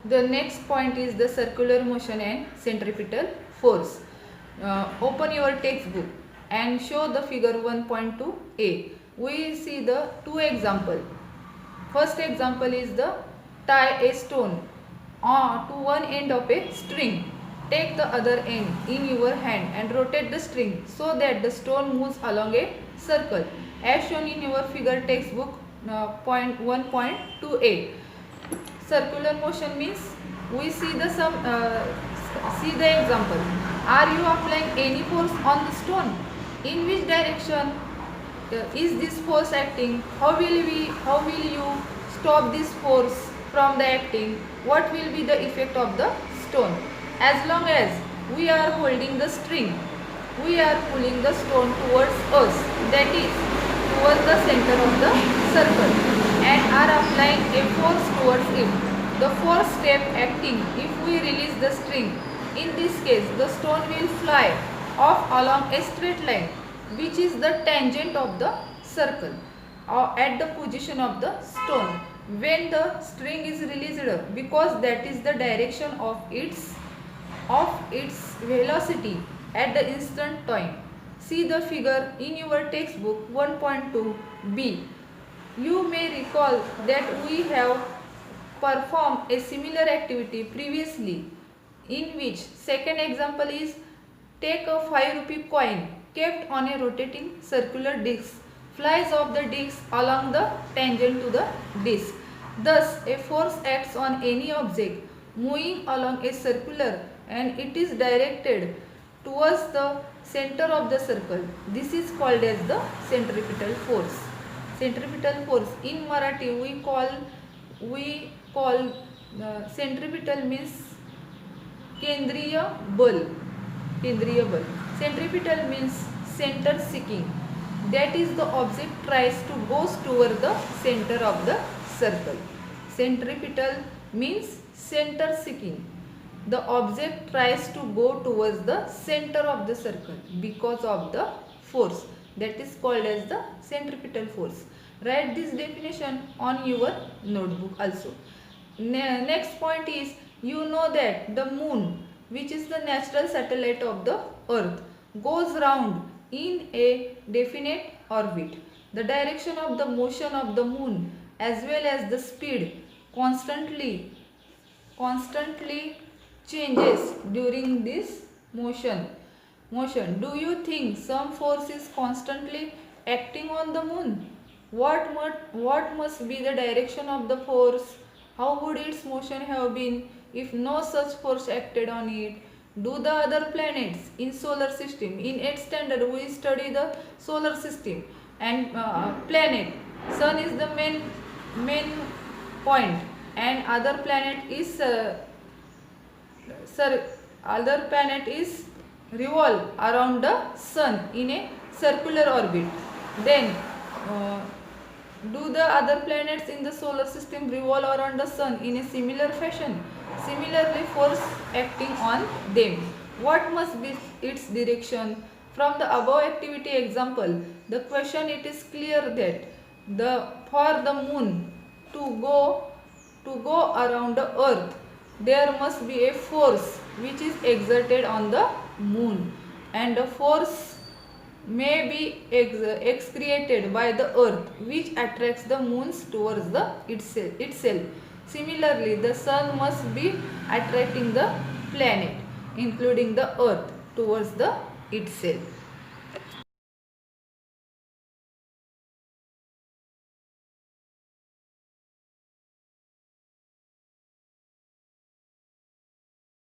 The next point is the circular motion and centripetal force. Open your textbook and show the figure 1.2a. We see the two example. First example is the tie a stone to one end of a string. Take the other end in your hand and rotate the string so that the stone moves along a circle as shown in your figure textbook point 1.28. Circular motion means we see the example. Are you applying any force on the stone? In which direction is this force acting? How will you stop this force from the acting? What will be the effect of the stone? As long as we are holding the string, we are pulling the stone towards us, that is towards the center of the circle, and are applying a force towards it. The fourth step acting if we release the string. In this case, the stone will fly off along a straight line, which is the tangent of the circle, or at the position of the stone when the string is released, because that is the direction of its velocity at the instant time. See the figure in your textbook 1.2b. You may recall that we have performed a similar activity previously, in which second example is take a 5 rupee coin kept on a rotating circular disc, flies off the disc along the tangent to the disc. Thus, a force acts on any object moving along a circular and it is directed towards the center of the circle. This is called as the centripetal force. Centripetal force in Marathi we call centripetal means केंद्रीय बल. Centripetal means center seeking, that is the object tries to go toward the center of the circle. Centripetal means center seeking, the object tries to go towards the center of the circle because of the force, that is called as the centripetal force. Write this definition on your notebook also. Next point is, you know that the moon, which is the natural satellite of the earth, goes round in a definite orbit. The direction of the motion of the moon as well as the speed constantly changes during this motion. Do you think some force is constantly acting on the moon? What must be the direction of the force? How would its motion have been if no such force acted on it? Do the other planets in solar system, in 8th standard we study the solar system and planet. Sun is the main point and other planet is revolve around the sun in a circular orbit. Then do the other planets in the solar system revolve around the sun in a similar fashion? Similarly, force acting on them. What must be its direction? From the above activity example, the question it is clear that for the moon to go around the earth, there must be a force which is exerted on the moon, and the force may be excreted by the earth, which attracts the moon towards itself. Similarly, the sun must be attracting the planet, including the earth, towards itself.